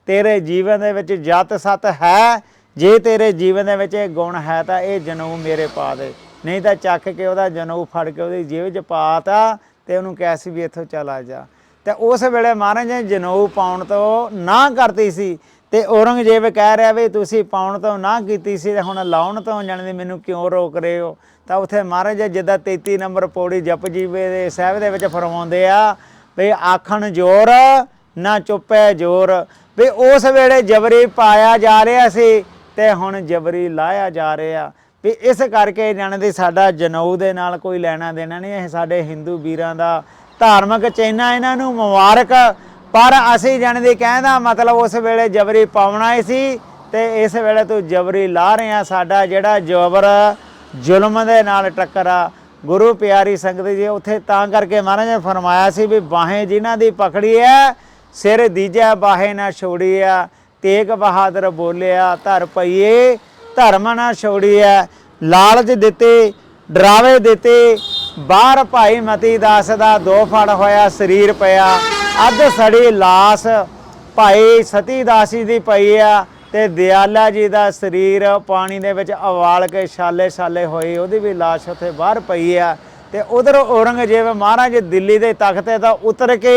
[SPEAKER 1] तेरे जीवन दे विच जत सत है, जे तेरे जीवन दे विच गुण है तां ये जनेऊ मेरे पा दे, नहीं तां चक के उहदा जनेऊ फड़ के उहदी जेब च पाता ते उहनूं कहा सी भी इत्थों चला जा। ते उस वेले महाराज ने जनेऊ पाउण तो ना करती सी ते औरंगजेब कह रहा भी तुसीं पाउण तो ना कीती सी ते हुण लाउण तो जाण दी मैनूं क्यों रोक रहे हो। तां उत्थे महाराज जिद्दां 33 नंबर पौड़ी जपजी दे साहिब दे विच फरमाउंदे आ भी आखण जोर ना चुप्पे जोर, भी उस वेले जबरी पाया जा रहा सी ते हुण जबरी लाया जा रहा। भी इस करके जाण दी साडा जनेऊ दे नाल कोई लैना देना नहीं, इह साडे हिंदू वीरां दा धार्मिक चिन्ह, इन्हां नूं मुबारक। पर असीं जाण दी कहण दा मतलब उस वेले जबरी पाउणा ही सी ते इस वेले तूं जबरी ला रिहा। साडा जिहड़ा जबर जुल्म दे नाल टक्कर आ गुरु प्यारी संगत जी उत्थे तां करके महाराज ने फरमाया सी भी बाहें जिन्हां दी पकड़ी है सिर दीजा बाहे ना छोड़िया, तेग बहादुर बोलिया धर पईए धर्म ना छोड़िया। लालच दिते डरावे दिते बाहर भाई मती दास दा 2 फड़ होया शरीर पिया, अध सड़ी लाश भाई सती दासी दी पई आ ते दयाला जी दा शरीर पानी दे विच उबाल के छाले छाले होए उहदी भी लाश उत्थे बाहर पई आ। ते उधर औरंगजेब महाराज दिल्ली दे तख्ते तो उतर के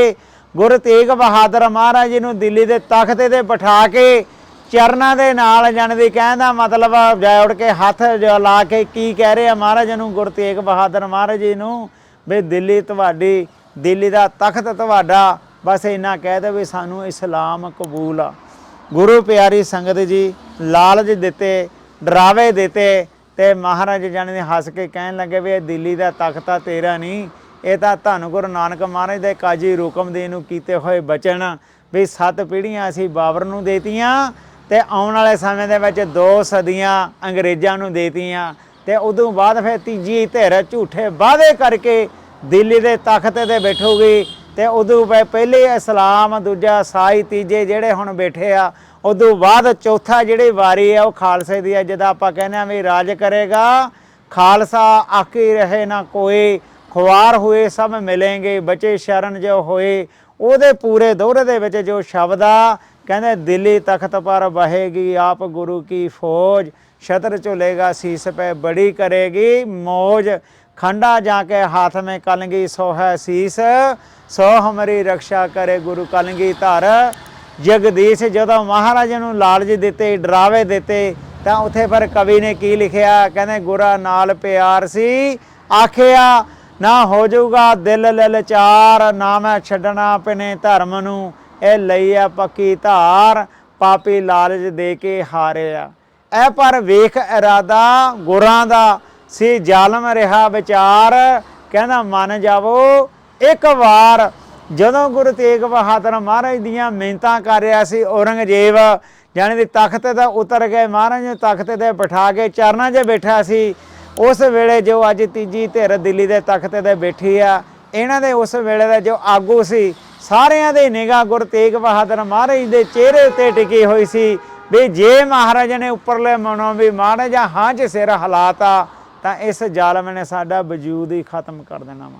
[SPEAKER 1] गुरु तेग बहादुर महाराज जी नूं दिल्ली दे तख्ते ते बिठा के चरनां दे नाल जाण दी कहण दा मतलब जोड़ के हथ ला के की कह रहे आ महाराज नूं गुरु तेग बहादुर महाराज जी नूं भी दिल्ली तुहाडी, दिल्ली दा तख्त तुहाडा, बस इन्ना कह दे भी सानूं इस्लाम कबूल आ। गुरु प्यारी संगत जी लालच दिते डरावे दिते ते महाराज जाने ने हस के कहन लगे भी दिल्ली दा तख्ता तेरा नहीं, ये तां धन गुरु नानक महाराज दे काजी रुकमदीन नूं कीते होए बचन भी 7 पीढ़ियां असीं बाबर नूं देतियां ते आउण वाले समय दे विच 2 सदियां अंग्रेज़ां नूं देतियां ते उदों बाद फिर तीजी धिर झूठे वादे करके दिल्ली दे तख्त ते बैठूगी ते उदों पहले इस्लाम दूजा ईसाई तीजे जिहड़े हुण बैठे आ, उदों बाद चौथा जिहड़ी वारी है वह खालसे दी है। जिद्दां आपां कहने भी राज करेगा खालसा आकी रहे ना कोई, खुआर हुए सब मिलेंगे बचे शरण जो होए, ਉਹਦੇ पूरे दोहरे दे विच जो शब्द आ कहते दिल्ली तख्त पर बहेगी आप गुरु की फौज, छत्र चुलेगा शीस पे बड़ी करेगी मौज, खंडा जाके हाथ में कलंगी सो है शीस, सो हमारी रक्षा करे गुरु कलंगी धर। जगदीश जदों महाराज नूं लालच दिते डरावे दिते तां उत्थे पर कवि ने की लिखिया कहते गुरा नाल प्यार सी आखिया ना हो जाऊगा दिल ललचार, ना मैं छड्डना अपने धर्म नूं ए लईया पक्की धार, पापी लालच दे के हारिया। ए पर वेख इरादा गुरां दा सी जालम रहा विचार, कहना मन जावो एक वार। जदों गुरु तेग बहादुर महाराज दियां मिन्नतां कर रहा सी औरंगजेब जाने दी तख्त ते उतर गए, महाराज ने तख्त ते बिठा के चरनां 'च बैठा सी। उस वेले जो अज तीजी धिर दिल्ली दे तख्त ते बैठी आ, इन्हां दे उस वेले दा जो आगू सी सारियां दी निगाह गुरु तेग बहादुर महाराज दे चेहरे ते टिकी हुई सी भी जे महाराज ने उपरले मनो भी महाराज हाँ च सिर हलाता तां इस जालम ने साडा वजूद ही खत्म कर देना वा।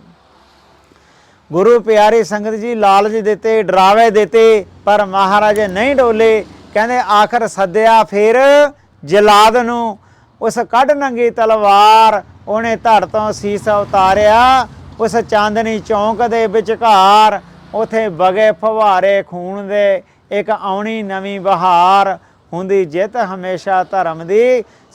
[SPEAKER 1] गुरु प्यारी संगत जी लालच दिते डरावे दिते पर महाराज नहीं डोले, कहंदे आखिर सद्या फिर जलाद नूं उस कढ़ नंगी तलवार उन्हें धड़ तो सीस उतारिया, उस चांदनी चौंक दे विचकार उथे बगे फवारे खून दे एक आउणी नवीं बहार, हुंदी जित हमेशा धर्म दी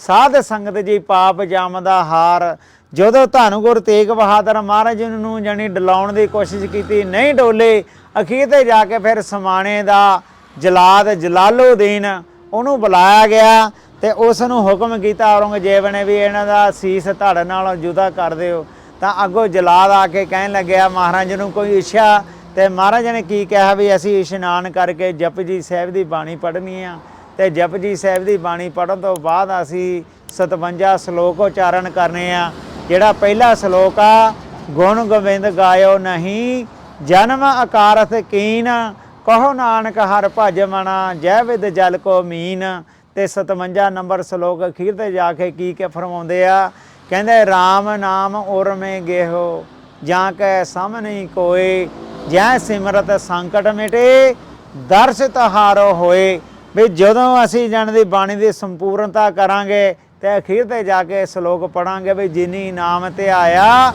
[SPEAKER 1] साध संगत जी पाप जामदा हार। जदों धन गुरु तेग बहादुर महाराज नूं जानी डलाउण दी कोशिश कीती नहीं डोले, अखीर ते जाके फिर समाणे दा जलाद जलालुद्दीन उहनूं बुलाया गया ते उस नूं हुक्म कीता औरंगजेब ने भी इन्हां दा सीस धड़ नालों जुदा कर दिओ। तां अगों जलाद आके कहण लग्या महाराज नूं कोई इच्छा, ते महाराज ने की कहा भी असीं इशनान करके जपजी साहिब दी बाणी पढ़नी आ ते जपजी साहिब दी बाणी पढ़न तो बाद असीं 57 श्लोक उचारण करने आ। जिहड़ा पहला श्लोक आ गुण गोबिंद गायो नहीं जन्म अकारथ कीन, ਕਹੋ ਨਾਨਕ ਹਰ ਭਜ ਮਨਾ, ਜੈ ਵਿਦ ਜਲ ਕੋ ਮੀਨ। ਤੇ 57 ਨੰਬਰ ਸ਼ਲੋਕ ਅਖੀਰ ਤੇ ਜਾ ਕੇ ਕੀ ਫਰਮਾਉਂਦੇ ਆ, ਕਹਿੰਦੇ ਰਾਮ ਨਾਮ ਉਰ ਮੇ ਗੇਹੋ, ਜਾਂ ਕੈ ਸਮ ਨਹੀਂ ਕੋਏ, ਜੈ ਸਿਮਰਤ ਸੰਕਟ ਮਿਟੇ, ਦਰਸ ਤੁਹਾਰੋ ਹੋਏ। ਵੀ ਜਦੋਂ ਅਸੀਂ ਜਨ ਦੀ ਬਾਣੀ ਦੀ ਸੰਪੂਰਨਤਾ ਕਰਾਂਗੇ ਤੇ ਅਖੀਰ ਤੇ ਜਾ ਕੇ ਸ਼ਲੋਕ ਪੜਾਂਗੇ ਵੀ ਜਿਨੀ ਨਾਮ ਤੇ ਆਇਆ,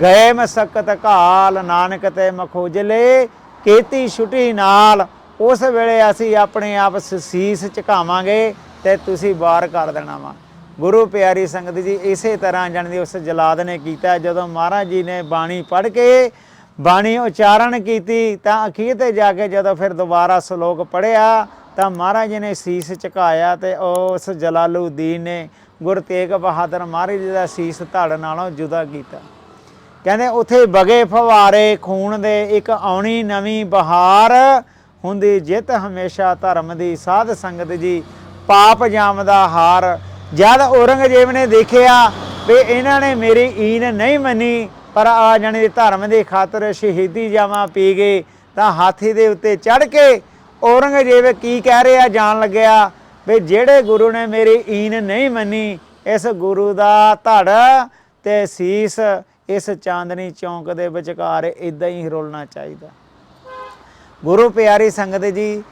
[SPEAKER 1] ਗਏ ਮਸਕਤ ਘਾਲ, ਨਾਨਕ ਤੇ ਮਖੋਜਲੇ, ਕੀਤੀ ਛੁੱਟੀ ਨਾਲ। ਉਸ ਵੇਲੇ ਅਸੀਂ ਆਪਣੇ ਆਪ ਸੀਸ ਝੁਕਾਵਾਂਗੇ ਤੇ ਤੁਸੀਂ ਵਾਰ ਕਰ ਦੇਣਾ ਵਾ। ਗੁਰੂ ਪਿਆਰੀ ਸੰਗਤ ਜੀ, ਇਸੇ ਤਰ੍ਹਾਂ ਜਾਣੀ ਉਸ ਜਲਾਦ ਨੇ ਕੀਤਾ। ਜਦੋਂ ਮਹਾਰਾਜ ਜੀ ਨੇ ਬਾਣੀ ਪੜ੍ਹ ਕੇ ਬਾਣੀ ਉਚਾਰਨ ਕੀਤੀ ਤਾਂ ਅਖੀਰ ਤੇ ਜਾ ਕੇ ਜਦੋਂ ਫਿਰ ਦੁਬਾਰਾ ਸ਼ਲੋਕ ਪੜ੍ਹਿਆ ਤਾਂ ਮਹਾਰਾਜ ਜੀ ਨੇ ਸੀਸ ਝੁਕਾਇਆ ਤੇ ਉਸ ਜਲਾਲੂਦੀਨ ਨੇ ਗੁਰੂ ਤੇਗ ਬਹਾਦਰ ਮਹਾਰਾਜ ਜੀ ਦਾ ਸੀਸ ਧੜ ਨਾਲੋਂ ਜੁਦਾ ਕੀਤਾ। ਕਹਿੰਦੇ ਉੱਥੇ ਬਗੇ ਫਵਾਰੇ ਖੂਨ ਦੇ, ਇੱਕ ਆਉਣੀ ਨਵੀਂ ਬਹਾਰ, ਹੁੰਦੀ ਜਿੱਤ ਹਮੇਸ਼ਾ ਧਰਮ ਦੀ, ਸਾਧ ਸੰਗਤ ਜੀ ਪਾਪ ਜਾਮ ਦਾ ਹਾਰ। ਜਦ ਔਰੰਗਜ਼ੇਬ ਨੇ ਦੇਖਿਆ ਵੀ ਇਹਨਾਂ ਨੇ ਮੇਰੀ ਈਨ ਨਹੀਂ ਮੰਨੀ ਪਰ ਆ ਜਾਣੀ ਧਰਮ ਦੀ ਖਾਤਰ ਸ਼ਹੀਦੀ ਜਾਵਾਂ ਪੀ ਗਏ, ਤਾਂ ਹਾਥੀ ਦੇ ਉੱਤੇ ਚੜ੍ਹ ਕੇ ਔਰੰਗਜ਼ੇਬ ਕੀ ਕਹਿ ਰਿਹਾ ਜਾਣ ਲੱਗਿਆ ਵੀ ਜਿਹੜੇ ਗੁਰੂ ਨੇ ਮੇਰੀ ਈਨ ਨਹੀਂ ਮੰਨੀ, ਇਸ ਗੁਰੂ ਦਾ ਧੜ ਤੇ ਸੀਸ ਇਸ ਚਾਂਦਨੀ ਚੌਂਕ ਦੇ ਵਿਚਕਾਰ ਇੱਦਾਂ ਹੀ ਰੁਲਣਾ ਚਾਹੀਦਾ। ਗੁਰੂ ਪਿਆਰੀ ਸੰਗਤ ਜੀ,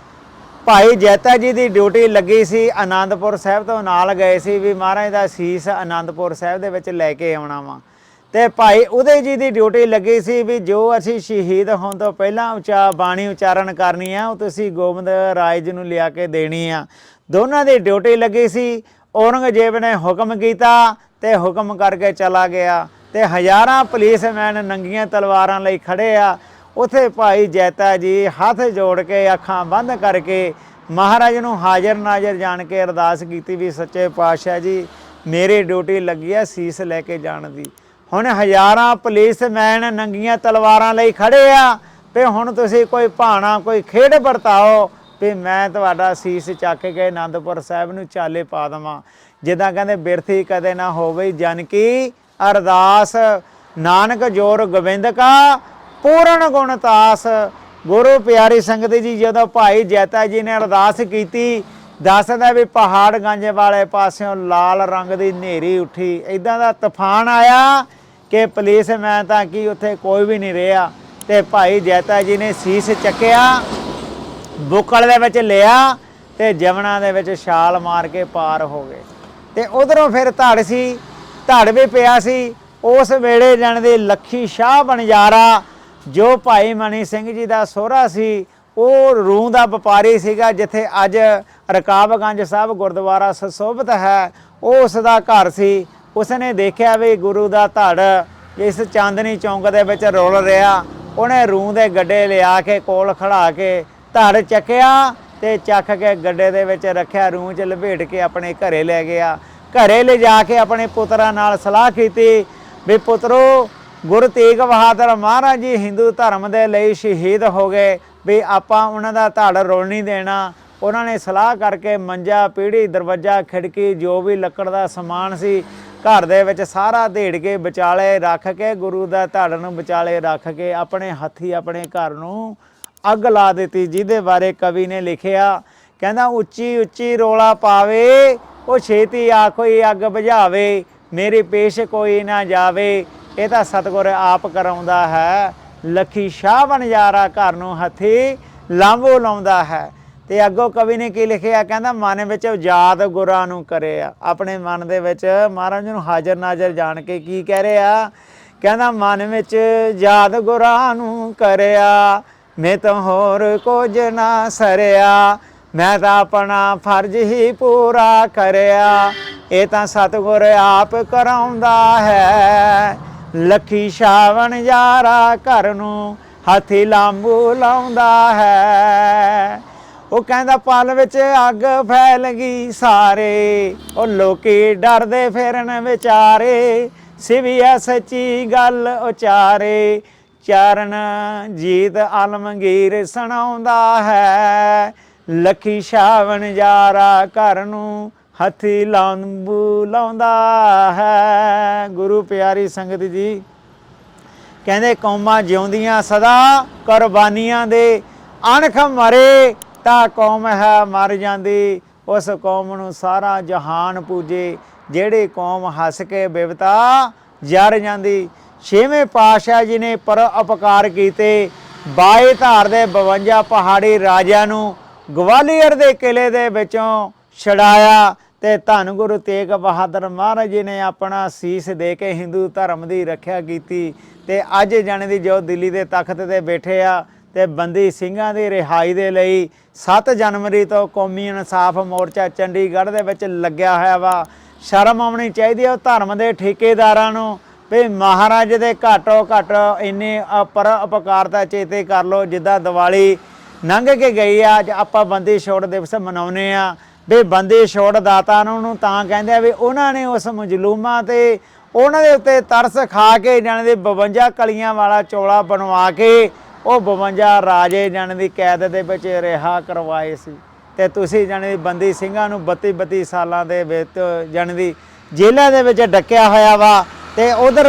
[SPEAKER 1] ਭਾਈ ਜੈਤਾ ਜੀ ਦੀ ਡਿਊਟੀ ਲੱਗੀ ਸੀ, ਆਨੰਦਪੁਰ ਸਾਹਿਬ ਤੋਂ ਨਾਲ ਗਏ ਸੀ ਵੀ ਮਹਾਰਾਜ ਦਾ ਸੀਸ ਆਨੰਦਪੁਰ ਸਾਹਿਬ ਦੇ ਵਿੱਚ ਲੈ ਕੇ ਆਉਣਾ ਵਾ। ਤੇ ਭਾਈ ਉਦੇ ਜੀ ਦੀ ਡਿਊਟੀ ਲੱਗੀ ਸੀ ਵੀ ਜੋ ਅਸੀਂ ਸ਼ਹੀਦ ਹੋਣ ਤੋਂ ਪਹਿਲਾਂ ਬਾਣੀ ਉਚਾਰਨ ਕਰਨੀ ਆ ਉਹ ਤੁਸੀਂ ਗੋਬਿੰਦ ਰਾਏ ਜੀ ਨੂੰ ਲਿਆ ਕੇ ਦੇਣੀ ਆ। ਦੋਨਾਂ ਦੀ ਡਿਊਟੀ ਲੱਗੀ ਸੀ। ਔਰੰਗਜ਼ੇਬ ਨੇ ਹੁਕਮ ਕੀਤਾ ਤੇ ਹੁਕਮ ਕਰਕੇ ਚਲਾ ਗਿਆ ਤੇ ਹਜ਼ਾਰਾਂ ਪੁਲਿਸਮੈਨ ਨੰਗੀਆਂ ਤਲਵਾਰਾਂ ਲਈ ਖੜੇ ਆ। ਉੱਥੇ ਭਾਈ ਜੈਤਾ ਜੀ ਹੱਥ ਜੋੜ ਕੇ ਅੱਖਾਂ ਬੰਦ ਕਰਕੇ ਮਹਾਰਾਜ ਨੂੰ ਹਾਜ਼ਰ ਨਾਜ਼ਰ ਜਾਣ ਕੇ ਅਰਦਾਸ ਕੀਤੀ ਵੀ ਸੱਚੇ ਪਾਤਸ਼ਾਹ ਜੀ ਮੇਰੀ ਡਿਊਟੀ ਲੱਗੀ ਆ ਸੀਸ ਲੈ ਕੇ ਜਾਣ ਦੀ। ਹੁਣ ਹਜ਼ਾਰਾਂ ਪੁਲਿਸਮੈਨ ਨੰਗੀਆਂ ਤਲਵਾਰਾਂ ਲਈ ਖੜੇ ਆ ਵੀ ਹੁਣ ਤੁਸੀਂ ਕੋਈ ਭਾਣਾ ਕੋਈ ਖੇਡ ਵਰਤਾਓ ਵੀ ਮੈਂ ਤੁਹਾਡਾ ਸੀਸ ਚੱਕ ਕੇ ਆਨੰਦਪੁਰ ਸਾਹਿਬ ਨੂੰ ਚਾਲੇ ਪਾ ਦੇਵਾਂ। ਜਿੱਦਾਂ ਕਹਿੰਦੇ ਬਿਰਥੀ ਕਦੇ ਨਾ ਹੋਵੇ ਜਨ ਕੀ ਅਰਦਾਸ, ਨਾਨਕ ਜੋਰ ਗੋਬਿੰਦ ਕਾ ਪੂਰਨ ਗੁਣ ਤਾਸ। ਗੁਰੂ ਪਿਆਰੀ ਸੰਗਤ ਜੀ, ਜਦੋਂ ਭਾਈ ਜੈਤਾ ਜੀ ਨੇ ਅਰਦਾਸ ਕੀਤੀ, ਦੱਸਦਾ ਵੀ ਪਹਾੜਗੰਜ ਵਾਲੇ ਪਾਸਿਓਂ ਲਾਲ ਰੰਗ ਦੀ ਹਨੇਰੀ ਉੱਠੀ, ਇੱਦਾਂ ਦਾ ਤੂਫਾਨ ਆਇਆ ਕਿ ਪੁਲਿਸਮੈਨ ਤਾਂ ਕੀ ਉੱਥੇ ਕੋਈ ਵੀ ਨਹੀਂ ਰਿਹਾ। ਤੇ ਭਾਈ ਜੈਤਾ ਜੀ ਨੇ ਸੀਸ ਚੱਕਿਆ, ਬੁੱਕਲ ਦੇ ਵਿੱਚ ਲਿਆ ਤੇ ਜਮਨਾ ਦੇ ਵਿੱਚ ਛਾਲ ਮਾਰ ਕੇ ਪਾਰ ਹੋ ਗਏ। ਤੇ ਉਧਰੋਂ ਫਿਰ ਧੜ ਸੀ, ਧੜ ਵੀ ਪਿਆ ਸੀ। ਉਸ ਵੇਲੇ ਜਾਣਦੇ ਲੱਖੀ ਸ਼ਾਹ ਬਨਜਾਰਾ ਜੋ ਭਾਈ ਮਨੀ ਸਿੰਘ ਜੀ ਦਾ ਸਹੁਰਾ ਸੀ, ਉਹ ਰੂੰ ਦਾ ਵਪਾਰੀ ਸੀਗਾ, ਜਿੱਥੇ ਅੱਜ ਰਕਾਬਗੰਜ ਸਾਹਿਬ ਗੁਰਦੁਆਰਾ ਸੁਸ਼ੋਭਿਤ ਹੈ, ਉਹ ਉਸ ਦਾ ਘਰ ਸੀ। ਉਸਨੇ ਦੇਖਿਆ ਵੀ ਗੁਰੂ ਦਾ ਧੜ ਇਸ ਚਾਂਦਨੀ ਚੌਂਕ ਦੇ ਵਿੱਚ ਰੁਲ ਰਿਹਾ। ਉਹਨੇ ਰੂੰ ਦੇ ਗੱਡੇ ਲਿਆ ਕੇ ਕੋਲ ਖੜਾ ਕੇ ਧੜ ਚੱਕਿਆ ਤੇ ਚੱਕ ਕੇ ਗੱਡੇ ਦੇ ਵਿੱਚ ਰੱਖਿਆ, ਰੂੰ 'ਚ ਲਪੇਟ ਕੇ ਆਪਣੇ ਘਰੇ ਲੈ ਗਿਆ। ਘਰੇ ਲਿਜਾ ਕੇ ਆਪਣੇ ਪੁੱਤਰਾਂ ਨਾਲ ਸਲਾਹ ਕੀਤੀ ਵੀ ਪੁੱਤਰੋ, ਗੁਰੂ ਤੇਗ ਬਹਾਦਰ ਮਹਾਰਾਜ ਜੀ ਹਿੰਦੂ ਧਰਮ ਦੇ ਲਈ ਸ਼ਹੀਦ ਹੋ ਗਏ, ਵੀ ਆਪਾਂ ਉਹਨਾਂ ਦਾ ਧੜ ਰੁਲ ਨਹੀਂ ਦੇਣਾ। ਉਹਨਾਂ ਨੇ ਸਲਾਹ ਕਰਕੇ ਮੰਜਾ ਪੀੜੀ ਦਰਵਾਜ਼ਾ ਖਿੜਕੀ ਜੋ ਵੀ ਲੱਕੜ ਦਾ ਸਮਾਨ ਸੀ ਘਰ ਦੇ ਵਿੱਚ ਸਾਰਾ ਧੇੜ ਕੇ ਵਿਚਾਲੇ ਰੱਖ ਕੇ ਗੁਰੂ ਦਾ ਧੜ ਨੂੰ ਵਿਚਾਲੇ ਰੱਖ ਕੇ ਆਪਣੇ ਹੱਥੀ ਆਪਣੇ ਘਰ ਨੂੰ ਅੱਗ ਲਾ ਦਿੱਤੀ, ਜਿਹਦੇ ਬਾਰੇ ਕਵੀ ਨੇ ਲਿਖਿਆ, ਕਹਿੰਦਾ ਉੱਚੀ ਉੱਚੀ ਰੋਲਾ ਪਾਵੇ ਉਹ ਛੇਤੀ ਆ ਕੋਈ ਅੱਗ ਬੁਝਾਵੇ, ਮੇਰੀ ਪੇਸ਼ ਕੋਈ ਨਾ ਜਾਵੇ। ਇਹ ਤਾਂ ਸਤਿਗੁਰ ਆਪ ਕਰਾਉਂਦਾ ਹੈ। ਲੱਖੀ ਸ਼ਾਹ ਬਨਜਾਰਾ ਘਰ ਨੂੰ ਹੱਥੀ ਲਾਂਭੋ ਲਾਉਂਦਾ ਹੈ। ਤੇ ਅੱਗੋਂ ਕਵੀ ਨੇ ਕੀ ਲਿਖਿਆ, ਕਹਿੰਦਾ ਮਨ ਵਿੱਚ ਯਾਦ ਗੁਰਾਂ ਨੂੰ ਕਰਿਆ। ਆਪਣੇ ਮਨ ਦੇ ਵਿੱਚ ਮਹਾਰਾਜ ਨੂੰ ਹਾਜ਼ਰ ਨਾਜ਼ਰ ਜਾਣ ਕੇ ਕੀ ਕਹਿ ਰਿਹਾ, ਕਹਿੰਦਾ ਮਨ ਵਿੱਚ ਯਾਦ ਗੁਰਾਂ ਨੂੰ ਕਰਿਆ, ਮੈਂ ਤਾਂ ਹੋਰ ਕੁਝ ਨਾ ਸਰਿਆ, ਮੈਂ ਤਾਂ ਆਪਣਾ ਫਰਜ਼ ਹੀ ਪੂਰਾ ਕਰਿਆ। ਇਹ ਤਾਂ ਸਤਿਗੁਰ ਆਪ ਕਰਾਉਂਦਾ ਹੈ। ਲੱਖੀ ਸ਼ਾਹ ਬਨਜਾਰਾ ਘਰ ਨੂੰ ਹੱਥੀ ਲਾਂਬੂ ਲਾਉਂਦਾ ਹੈ। ਉਹ ਕਹਿੰਦਾ ਪਲ ਵਿੱਚ ਅੱਗ ਫੈਲ ਗਈ ਸਾਰੇ, ਉਹ ਲੋਕੀ ਡਰਦੇ ਫਿਰਨ ਵਿਚਾਰੇ, ਸਿਵਿਆ ਸੱਚੀ ਗੱਲ ਉਚਾਰੇ, ਚਰਨ ਜੀਤ ਆਲਮਗੀਰ ਸੁਣਾਉਂਦਾ ਹੈ। ਲੱਖੀ ਸ਼ਾਹ ਬਨਜਾਰਾ ਘਰ ਨੂੰ ਹੱਥੀ ਲਾਂਬੂ ਲਾਉਂਦਾ ਹੈ। ਗੁਰੂ ਪਿਆਰੀ ਸੰਗਤ ਜੀ, ਕਹਿੰਦੇ ਕੌਮਾਂ ਜਿਉਂਦੀਆਂ ਸਦਾ ਕੁਰਬਾਨੀਆਂ ਦੇ, ਅਣਖ ਮਰੇ ਤਾਂ ਕੌਮ ਹੈ ਮਰ ਜਾਂਦੀ, ਉਸ ਕੌਮ ਨੂੰ ਸਾਰਾ ਜਹਾਨ ਪੂਜੇ, ਜਿਹੜੀ ਕੌਮ ਹੱਸ ਕੇ ਬਿਵਤਾ ਜਰ ਜਾਂਦੀ। ਛੇਵੇਂ ਪਾਤਸ਼ਾਹ ਜੀ ਨੇ ਪਰ ਉਪਕਾਰ ਕੀਤੇ। ਬਾਏ ਧਾਰ ਦੇ 52 ਪਹਾੜੀ ਰਾਜਿਆਂ ਨੂੰ ਗਵਾਲੀਅਰ ਦੇ ਕਿਲੇ ਦੇ ਵਿੱਚੋਂ ਛੁਡਾਇਆ ਤੇ ਧੰਨ ਗੁਰੂ ਤੇਗ ਬਹਾਦਰ ਮਹਾਰਾਜ ਜੀ ਨੇ ਆਪਣਾ ਸੀਸ ਦੇ ਕੇ ਹਿੰਦੂ ਧਰਮ ਦੀ ਰੱਖਿਆ ਕੀਤੀ। ਤੇ ਅੱਜ ਜਾਣੇ ਦੀ ਜੋ ਦਿੱਲੀ ਦੇ ਤਖਤ ਤੇ ਬੈਠੇ ਆ ਤੇ ਬੰਦੀ ਸਿੰਘਾਂ ਦੀ ਰਿਹਾਈ ਦੇ ਲਈ 7 ਜਨਵਰੀ ਤੋਂ ਕੌਮੀ ਇਨਸਾਫ ਮੋਰਚਾ ਚੰਡੀਗੜ੍ਹ ਦੇ ਵਿੱਚ ਲੱਗਿਆ ਹੋਇਆ ਵਾ। ਸ਼ਰਮ ਆਉਣੀ ਚਾਹੀਦੀ ਹੈ ਉਹ ਧਰਮ ਦੇ ਠੇਕੇਦਾਰਾਂ ਨੂੰ ਵੀ ਮਹਾਰਾਜ ਦੇ ਘੱਟੋ ਘੱਟ ਇੰਨੇ ਪਰ ਉਪਕਾਰਤਾ ਚੇਤੇ ਕਰ ਲਓ। ਜਿੱਦਾਂ ਦੀਵਾਲੀ ਲੰਘ ਕੇ ਗਈ ਆ, ਅੱਜ ਆਪਾਂ ਬੰਦੀ ਛੋੜ ਦਿਵਸ ਮਨਾਉਂਦੇ ਆ ਵੀ ਬੰਦੀ ਛੋੜ ਦਾਤਾ ਨੂੰ ਤਾਂ ਕਹਿੰਦੇ ਆ ਵੀ ਉਹਨਾਂ ਨੇ ਉਸ ਮਜ਼ਲੂਮਾਂ ਤੇ ਉਹਨਾਂ ਦੇ ਉੱਤੇ ਤਰਸ ਖਾ ਕੇ ਜਾਣੇ ਦੇ 52 ਕਲੀਆਂ ਵਾਲਾ ਚੋਲਾ ਬਣਵਾ ਕੇ ਉਹ 52 ਰਾਜੇ ਜਾਣੇ ਦੀ ਕੈਦ ਦੇ ਵਿੱਚ ਰਿਹਾ ਕਰਵਾਏ ਸੀ। ਤੇ ਤੁਸੀਂ ਜਾਣੇ ਦੀ ਬੰਦੀ ਸਿੰਘਾਂ ਨੂੰ 32 ਸਾਲਾਂ ਦੇ ਵਿੱਚ ਜਾਣੇ ਦੀ ਜੇਲ੍ਹਾਂ ਦੇ ਵਿੱਚ ਡੱਕਿਆ ਹੋਇਆ ਵਾ। ਤੇ ਉਧਰ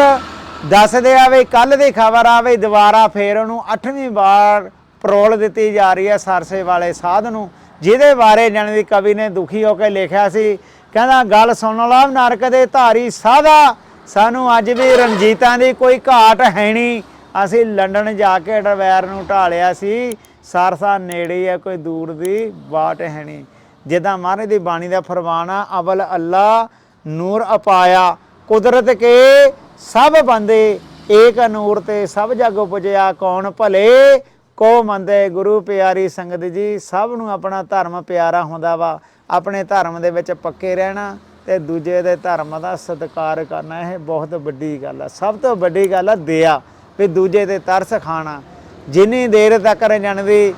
[SPEAKER 1] ਦੱਸਦੇ ਆ ਵੀ ਕੱਲ ਦੀ ਖਬਰ ਆ ਵੀ ਦੁਬਾਰਾ ਫੇਰ ਉਹਨੂੰ 8ਵੀਂ ਵਾਰ ਪਰੋਲ ਦਿੱਤੀ ਜਾ ਰਹੀ ਹੈ ਸਰਸੇ ਵਾਲੇ ਸਾਧ ਨੂੰ, ਜਿਹਦੇ ਬਾਰੇ ਜਾਣੇ ਦੀ ਕਵੀ ਨੇ ਦੁਖੀ ਹੋ ਕੇ ਲਿਖਿਆ ਸੀ। ਕਹਿੰਦਾ ਗੱਲ ਸੁਣ ਲਾ ਨਰਕ ਦੇ ਧਾਰੀ ਸਾਧਾ, ਸਾਨੂੰ ਅੱਜ ਵੀ ਰਣਜੀਤਾਂ ਦੀ ਕੋਈ ਘਾਟ ਹੈ ਨਹੀਂ। ਅਸੀਂ ਲੰਡਨ ਜਾ ਕੇ ਡਰਵੈਰ ਨੂੰ ਢਾਲਿਆ ਸੀ, ਸਰਸਾ ਨੇੜੇ ਹੈ ਕੋਈ ਦੂਰ ਦੀ ਬਾਟ ਹੈ ਨਹੀਂ। ਜਿੱਦਾਂ ਮਹਾਰਾਜ ਦੀ ਬਾਣੀ ਦਾ ਫਰਮਾਨ ਆ, ਅਵਲ ਅੱਲਾ ਨੂਰ ਅਪਾਇਆ ਕੁਦਰਤ ਕੇ ਸਭ ਬੰਦੇ, ਏਕ ਨੂਰ ਤੇ ਸਭ ਜਗ ਉਪਜਿਆ ਕੌਣ ਭਲੇ ਕੋ ਮੰਦੇ। ਗੁਰੂ ਪਿਆਰੀ ਸੰਗਤ ਜੀ, ਸਭ ਨੂੰ ਆਪਣਾ ਧਰਮ ਪਿਆਰਾ ਹੁੰਦਾ ਵਾ। ਆਪਣੇ ਧਰਮ ਦੇ ਵਿੱਚ ਪੱਕੇ ਰਹਿਣਾ ਤੇ ਦੂਜੇ ਦੇ ਧਰਮ ਦਾ ਸਤਿਕਾਰ ਕਰਨਾ, ਇਹ ਬਹੁਤ ਵੱਡੀ ਗੱਲ ਆ। ਸਭ ਤੋਂ ਵੱਡੀ ਗੱਲ ਆ ਦਇਆ, ਵੀ ਦੂਜੇ ਤੇ ਤਰਸ ਖਾਣਾ। ਜਿੰਨੀ ਦੇਰ ਤੱਕ ਜਾਣਦੀ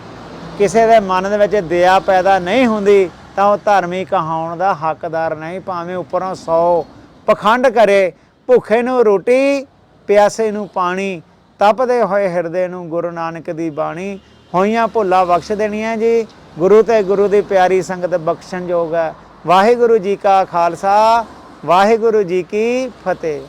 [SPEAKER 1] ਕਿਸੇ ਦੇ ਮਨ ਦੇ ਵਿੱਚ ਦਇਆ ਪੈਦਾ ਨਹੀਂ ਹੁੰਦੀ ਤਾਂ ਉਹ ਧਾਰਮਿਕ ਕਹਾਉਣ ਦਾ ਹੱਕਦਾਰ ਨਹੀਂ, ਭਾਵੇਂ ਉੱਪਰੋਂ 100 ਪਖੰਡ ਕਰੇ। ਭੁੱਖੇ ਨੂੰ ਰੋਟੀ, ਪਿਆਸੇ ਨੂੰ ਪਾਣੀ, ਤਪਦੇ ਹੋਏ ਹਿਰਦੇ ਨੂੰ ਗੁਰੂ ਨਾਨਕ ਦੀ ਬਾਣੀ। ਹੋਈਆਂ ਭੁੱਲਾਂ ਬਖਸ਼ ਦੇਣੀਆਂ ਜੀ, ਗੁਰੂ ਤੇ ਗੁਰੂ ਦੀ ਪਿਆਰੀ ਸੰਗਤ ਬਖਸ਼ਣਯੋਗ ਹੈ। ਵਾਹਿਗੁਰੂ ਜੀ ਕਾ ਖਾਲਸਾ, ਵਾਹਿਗੁਰੂ ਜੀ ਕੀ ਫਤਿਹ।